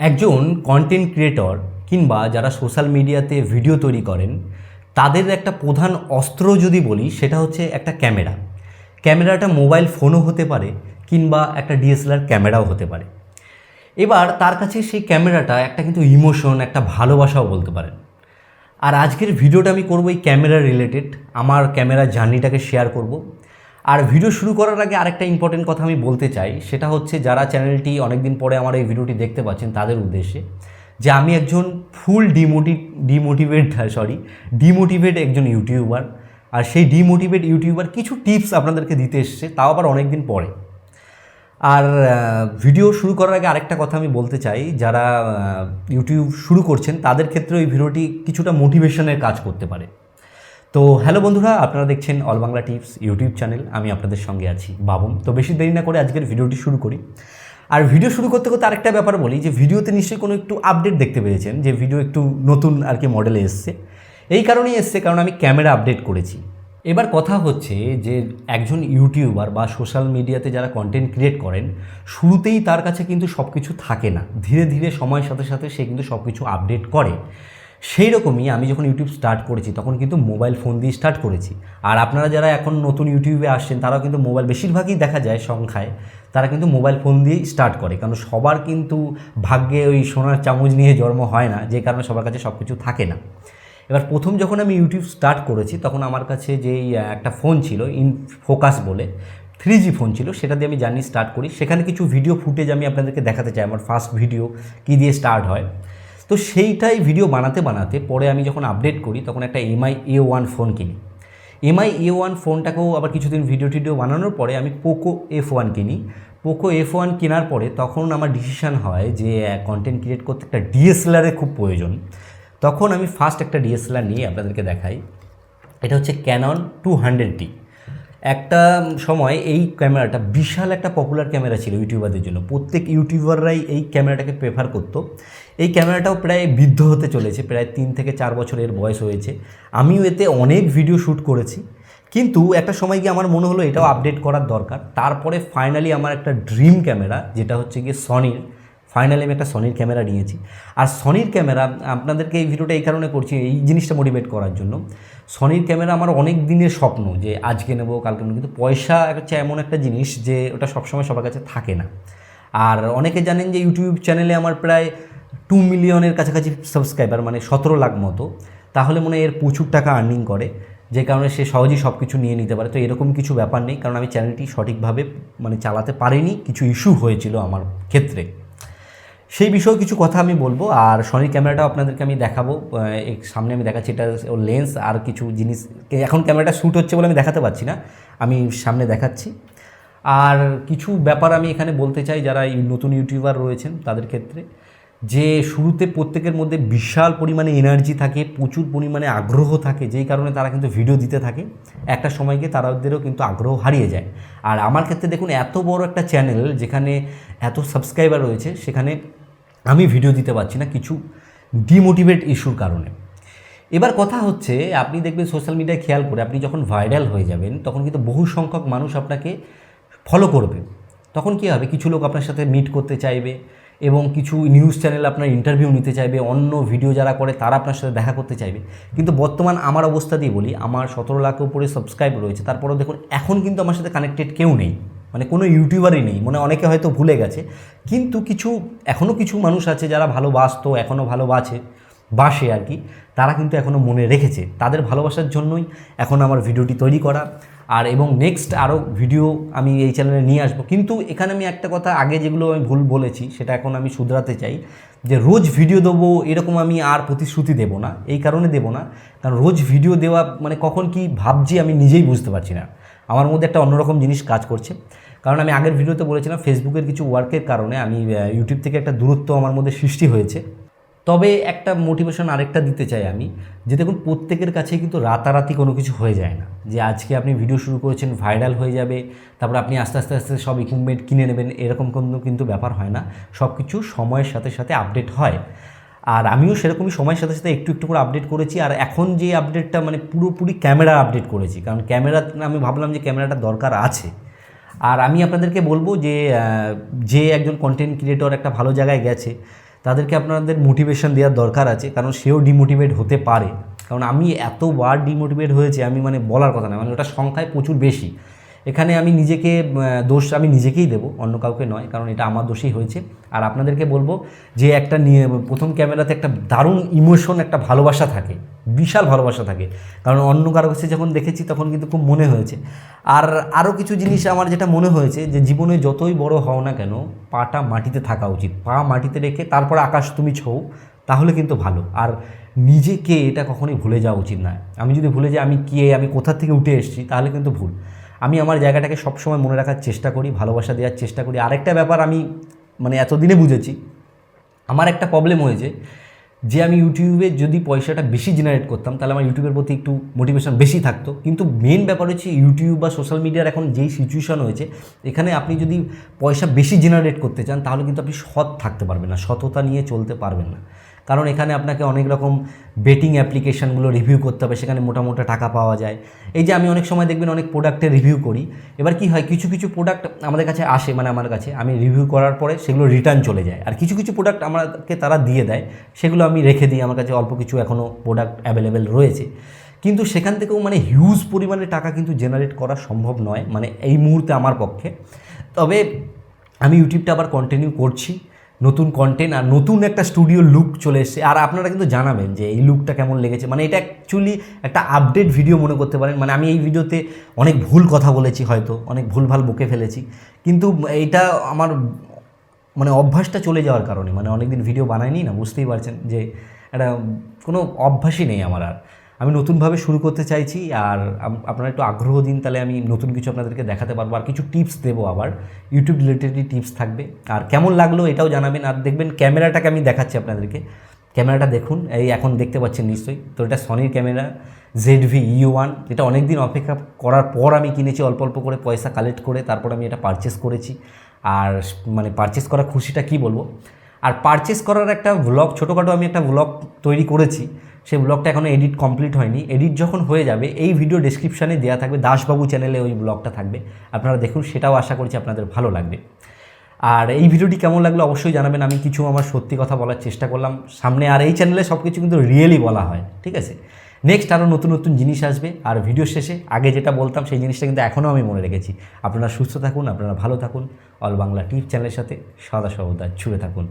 একজন content creator কিংবা যারা সোশ্যাল মিডিয়াতে ভিডিও তৈরি করেন তাদের একটা প্রধান অস্ত্র যদি বলি সেটা হচ্ছে একটা ক্যামেরা। ক্যামেরাটা মোবাইল ফোনও হতে পারে কিংবা একটা ডিএসএলআর ক্যামেরাও হতে পারে। এবার তার কাছে সেই ক্যামেরাটা একটা কিন্তু ইমোশন, একটা ভালোবাসাও বলতে পারেন। আর আজকের ভিডিওটা আমি করব এই ক্যামেরা রিলেটেড, আমার ক্যামেরা জার্নিটাকে শেয়ার করব। আর ভিডিও শুরু করার আগে আরেকটা ইম্পর্টেন্ট কথা আমি বলতে চাই, সেটা হচ্ছে যারা চ্যানেলটি অনেকদিন পরে আমার এই ভিডিওটি দেখতে পাচ্ছেন তাদের উদ্দেশ্যে যে আমি একজন ফুল ডিমোটিভেট একজন ইউটিউবার। আর সেই ডিমোটিভেট ইউটিউবার কিছু টিপস আপনাদেরকে দিতে এসছে, তাও আবার অনেক দিন পরে। আর ভিডিও শুরু করার আগে আরেকটা কথা আমি বলতে চাই, যারা ইউটিউব শুরু করছেন তাদের ক্ষেত্রে এই ভিডিওটি কিছুটা মোটিভেশনের কাজ করতে পারে। তো হ্যালো বন্ধুরা, আপনারা দেখছেন all Bangla tips YouTube channel, আমি আপনাদের সঙ্গে আছি বাবন। তো বেশি দেরি না করে আজকের ভিডিওটি শুরু করি। আর ভিডিও শুরু করতে করতে আরেকটা ব্যাপার বলি, যে ভিডিওতে নিশ্চয়ই কোনো একটু আপডেট দেখতে পেয়েছেন, যে ভিডিও একটু নতুন আর কি মডেলে এসছে। এই কারণেই এসছে কারণ আমি ক্যামেরা আপডেট করেছি। এবার কথা হচ্ছে যে একজন ইউটিউবার বা সোশ্যাল মিডিয়াতে যারা কন্টেন্ট ক্রিয়েট করেন, শুরুতেই তার কাছে কিন্তু সব কিছু থাকে না, ধীরে ধীরে সময়ের সাথে সাথে সে কিন্তু সব কিছু আপডেট করে। সেই রকমই আমি যখন ইউটিউব স্টার্ট করেছি তখন কিন্তু মোবাইল ফোন দিয়ে স্টার্ট করেছি। আর আপনারা যারা এখন নতুন ইউটিউবে আসছেন তারাও কিন্তু মোবাইল, বেশিরভাগই দেখা যায় সংখ্যায় তারা কিন্তু মোবাইল ফোন দিয়েই স্টার্ট করে, কারণ সবার কিন্তু ভাগ্যে ওই সোনার চামচ নিয়ে জন্ম হয় না, যে কারণে সবার কাছে সব কিছু থাকে না। এবার প্রথম যখন আমি ইউটিউব স্টার্ট করেছি তখন আমার কাছে যেই একটা ফোন ছিল ফোকাস বলে 3G ফোন ছিল, সেটা দিয়ে আমি জার্নি স্টার্ট করি। সেখানে কিছু ভিডিও ফুটেজ আমি আপনাদেরকে দেখাতে চাই, আমার ফার্স্ট ভিডিও কী দিয়ে স্টার্ট হয়। তো সেইটাই ভিডিও বানাতে বানাতে পরে আমি যখন আপডেট করি তখন একটা MI A1 ফোন কিনি। MI A1 ফোনটাকেও আবার কিছুদিন ভিডিও টিডিও বানানোর পরে আমি পোকো F1 কিনি। পোকো F1 কেনার পরে তখন আমার ডিসিশান হয় যে কন্টেন্ট ক্রিয়েট করতে একটা ডিএসএলআরের খুব প্রয়োজন। তখন আমি ফার্স্ট একটা ডিএসএলআর নিয়ে আপনাদেরকে দেখাই। এটা হচ্ছে ক্যানন 200D। একটা সময় এই ক্যামেরাটা বিশাল একটা পপুলার ক্যামেরা ছিল ইউটিউবারদের জন্য, প্রত্যেক ইউটিউবাররাই এই ক্যামেরাটাকে প্রেফার করতো। এই ক্যামেরাটাও প্রায় বৃদ্ধ হতে চলেছে, প্রায় 3 থেকে 4 বছরের বয়স হয়েছে। আমিও এতে অনেক ভিডিও শ্যুট করেছি, কিন্তু একটা সময় গিয়ে আমার মনে হলো এটাও আপডেট করার দরকার। তারপরে ফাইনালি আমার একটা ড্রিম ক্যামেরা, যেটা হচ্ছে গিয়ে সনির, ফাইনালি আমি একটা সনির ক্যামেরা নিয়েছি। আর সনির ক্যামেরা, আপনাদেরকে এই ভিডিওটা এই কারণে করছি, এই জিনিসটা মোটিভেট করার জন্য। সনির ক্যামেরা আমার অনেক দিনের স্বপ্ন, যে আজকে নেবো কালকে নেবো, কিন্তু পয়সা হচ্ছে এমন একটা জিনিস যে ওটা সবসময় সবার কাছে থাকে না। আর অনেকে জানেন যে ইউটিউব চ্যানেলে আমার প্রায় 2 মিলিয়নের কাছাকাছি সাবস্ক্রাইবার, মানে 17 লাখ মতো। তাহলে মনে হয় এর প্রচুর টাকা আর্নিং করে, যে কারণে সে সহজেই সব কিছু নিয়ে নিতে পারে। তো এরকম কিছু ব্যাপার নেই, কারণ আমি চ্যানেলটি সঠিকভাবে চালাতে পারিনি, কিছু ইস্যু হয়েছিল আমার ক্ষেত্রে। সেই বিষয়ে কিছু কথা আমি বলবো। আর সনির ক্যামেরাটাও আপনাদেরকে আমি দেখাবো, সামনে আমি দেখাচ্ছি। এটা ওর লেন্স আর কিছু জিনিস, এখন ক্যামেরাটা শ্যুট হচ্ছে বলে আমি দেখাতে পারছি না, আমি সামনে দেখাচ্ছি। আর কিছু ব্যাপার আমি এখানে বলতে চাই যারা নতুন ইউটিউবার রয়েছেন তাদের ক্ষেত্রে, যে শুরুতে প্রত্যেকের মধ্যে বিশাল পরিমাণে এনার্জি থাকে, প্রচুর পরিমাণে আগ্রহ থাকে, যেই কারণে তারা কিন্তু ভিডিও দিতে থাকে। একটা সময় গিয়ে তাদেরও কিন্তু আগ্রহ হারিয়ে যায়। আর আমার ক্ষেত্রে দেখুন, এত বড় একটা চ্যানেল যেখানে এত সাবস্ক্রাইবার রয়েছে, সেখানে আমি ভিডিও দিতে পারছি না কিছু ডিমোটিভেট ইস্যুর কারণে। এবার কথা হচ্ছে, আপনি দেখবেন সোশ্যাল মিডিয়ায় খেয়াল করে, আপনি যখন ভাইরাল হয়ে যাবেন তখন কিন্তু বহু সংখ্যক মানুষ আপনাকে ফলো করবে। তখন কী হবে, কিছু লোক আপনার সাথে মিট করতে চাইবে, এবং কিছু নিউজ চ্যানেল আপনার ইন্টারভিউ নিতে চাইবে, অন্য ভিডিও যারা করে তারা আপনার সাথে দেখা করতে চাইবে। কিন্তু বর্তমান আমার অবস্থা দিয়ে বলি, আমার 17 লাখের উপরে সাবস্ক্রাইব রয়েছে, তারপরেও দেখুন এখন কিন্তু আমার সাথে কানেক্টেড কেউ নেই, মানে কোনো ইউটিউবারই নেই। অনেকে হয়তো ভুলে গেছে, কিন্তু এখনও কিছু মানুষ আছে যারা ভালোবাসতো, এখনও বাসে আর কি, তারা কিন্তু এখনও মনে রেখেছে। তাদের ভালোবাসার জন্যই এখন আমার ভিডিওটি তৈরি করা। আর এবং নেক্সট আরও ভিডিও আমি এই চ্যানেলে নিয়ে আসবো। কিন্তু এখানে আমি একটা কথা, আগে যেগুলো আমি ভুল বলেছি সেটা এখন আমি শুধরাতে চাই, যে রোজ ভিডিও দেবো এরকম আমি আর প্রতিশ্রুতি দেবো না। এই কারণে দেবো না, কারণ রোজ ভিডিও দেওয়া কখন কি ভাবছি আমি নিজেই বুঝতে পারছি না। আমার মধ্যে একটা অন্যরকম জিনিস কাজ করছে, কারণ আমি আগের ভিডিওতে বলেছিলাম ফেসবুকের কিছু ওয়ার্কের কারণে আমি ইউটিউব থেকে একটা দূরত্ব আমার মধ্যে সৃষ্টি হয়েছে। তবে একটা মোটিভেশন আরেকটা দিতে চাই আমি, যে দেখুন প্রত্যেকের কাছেই কিন্তু রাতারাতি কোনো কিছু হয়ে যায় না, যে আজকে আপনি ভিডিও শুরু করেছেন ভাইরাল হয়ে যাবে, তারপর আপনি আস্তে আস্তে আস্তে সব ইকুইপমেন্ট কিনে নেবেন, এরকম কোনো কিন্তু ব্যাপার হয় না। সব কিছু সময়ের সাথে সাথে আপডেট হয়। আর আমিও সেরকমই সময়ের সাথে সাথে একটু একটু করে আপডেট করেছি। আর এখন যে আপডেটটা পুরোপুরি ক্যামেরা আপডেট করেছি, কারণ ক্যামেরা আমি ভাবলাম যে ক্যামেরাটা দরকার আছে। আর আমি আপনাদেরকে বলবো যে একজন কন্টেন্ট ক্রিয়েটর একটা ভালো জায়গায় গেছে, তাদেরকে আপনাদের মোটিভেশন দেওয়ার দরকার আছে, কারণ সেও ডিমোটিভেট হতে পারে। কারণ আমি এতবার ডিমোটিভেট হয়েছি, আমি মানে বলার কথা না, মানে ওটা সংখ্যায় প্রচুর বেশি। এখানে আমি নিজেকে দোষ আমি নিজেকেই দেবো, অন্য কাউকে নয়, কারণ এটা আমার দোষেই হয়েছে। আর আপনাদেরকে বলবো যে একটা নিয়ে প্রথম ক্যামেরাতে একটা দারুণ ইমোশন, একটা ভালোবাসা থাকে, বিশাল ভালোবাসা থাকে। কারণ অন্য কারো কাছে যখন দেখেছি তখন কিন্তু খুব মনে হয়েছে। আর আরও কিছু জিনিস আমার যেটা মনে হয়েছে যে জীবনে যতই বড় হও না কেন, পাটা মাটিতে থাকা উচিত। পা মাটিতে রেখে তারপর আকাশ তুমি ছৌ, তাহলে কিন্তু ভালো। আর নিজেকে এটা কখনোই ভুলে যাওয়া উচিত না। আমি যদি ভুলে যাই আমি কে, আমি কোথা থেকে উঠে এসেছি, তাহলে কিন্তু ভুল। আমি আমার জায়গাটাকে সবসময় মনে রাখার চেষ্টা করি, ভালোবাসা দেওয়ার চেষ্টা করি। আরেকটা ব্যাপার আমি মানে এতদিনে বুঝেছি, আমার একটা প্রবলেম হয়েছে যে আমি ইউটিউবে যদি পয়সাটা বেশি জেনারেট করতাম তাহলে আমার ইউটিউবের প্রতি একটু মোটিভেশন বেশি থাকতো। কিন্তু মেন ব্যাপার হচ্ছে ইউটিউব বা সোশ্যাল মিডিয়ার এখন যেই সিচুয়েশন হয়েছে, এখানে আপনি যদি পয়সা বেশি জেনারেট করতে চান তাহলে কিন্তু আপনি সৎ থাকতে পারবেন না, সততা নিয়ে চলতে পারবেন না। কারণ এখানে আপনাকে অনেক রকম বেটিং অ্যাপ্লিকেশানগুলো রিভিউ করতে হবে, সেখানে মোটা টাকা পাওয়া যায়। এই যে আমি অনেক সময় দেখবেন অনেক প্রোডাক্টের রিভিউ করি, এবার কি হয়, কিছু কিছু প্রোডাক্ট আমাদের কাছে আসে, মানে আমার কাছে, আমি রিভিউ করার পরে সেগুলো রিটার্ন চলে যায়। আর কিছু কিছু প্রোডাক্ট আমাকে তারা দিয়ে দেয়, সেগুলো আমি রেখে দিই, আমার কাছে অল্প কিছু এখনও প্রোডাক্ট অ্যাভেলেবেল রয়েছে। কিন্তু সেখান থেকেও মানে হিউজ পরিমাণে টাকা কিন্তু জেনারেট করা সম্ভব নয়, মানে এই মুহূর্তে আমার পক্ষে। তবে আমি ইউটিউবটা আবার কন্টিনিউ করছি, নতুন কন্টেন্ট আর নতুন একটা স্টুডিও লুক চলে এসেছে। আর আপনারা কিন্তু জানাবেন যে এই লুকটা কেমন লেগেছে। মানে এটা অ্যাকচুয়ালি একটা আপডেট ভিডিও মনে করতে পারেন। মানে আমি এই ভিডিওতে অনেক ভুল কথা বলেছি, হয়তো অনেক ভুলভাল বকে ফেলেছি, কিন্তু এইটা আমার মানে অভ্যাসটা চলে যাওয়ার কারণে, মানে অনেক দিন ভিডিও বানাইনি না, বুঝতেই পারছেন যে এটা কোনো অভ্যাসই নেই আমার। আর আমি নতুনভাবে শুরু করতে চাইছি, আর আপনারা একটু আগ্রহ দিন, তাহলে আমি নতুন কিছু আপনাদেরকে দেখাতে পারবো, আর কিছু টিপস দেবো, আবার ইউটিউব রিলেটেডই টিপস থাকবে। আর কেমন লাগলো এটাও জানাবেন। আর দেখবেন ক্যামেরাটাকে আমি দেখাচ্ছি আপনাদেরকে, ক্যামেরাটা দেখুন, এই এখন দেখতে পাচ্ছেন নিশ্চয়ই। তো এটা সনির ক্যামেরা ZV-E1, এটা অনেক দিন অপেক্ষা করার পর আমি কিনেছি, অল্প অল্প করে পয়সা কালেক্ট করে, তারপর আমি এটা পারচেস করেছি। আর মানে পারচেস করার খুশিটা কী বলবো। আর পারচেস করার একটা ব্লগ, ছোটোখাটো আমি একটা ব্লগ তৈরি করেছি, সেই ব্লগটা এখনও এডিট কমপ্লিট হয়নি। এডিট যখন হয়ে যাবে এই ভিডিও ডেসক্রিপশানে দেওয়া থাকবে, দাসবাবু চ্যানেলে ওই ব্লগটা থাকবে, আপনারা দেখুন, সেটাও আশা করছি আপনাদের ভালো লাগবে। আর এই ভিডিওটি কেমন লাগলো অবশ্যই জানাবেন। আমি কিছু আমার সত্যি কথা বলার চেষ্টা করলাম সামনে, আর এই চ্যানেলে সব কিছু কিন্তু রিয়েলি বলা হয়, ঠিক আছে। নেক্সট আরও নতুন নতুন জিনিস আসবে। আর ভিডিও শেষে আগে যেটা বলতাম সেই জিনিসটা কিন্তু এখনও আমি মনে রেখেছি, আপনারা সুস্থ থাকুন, আপনারা ভালো থাকুন, অল বাংলা টিপ চ্যানেলের সাথে সদা সর্বদা জুড়ে থাকুন।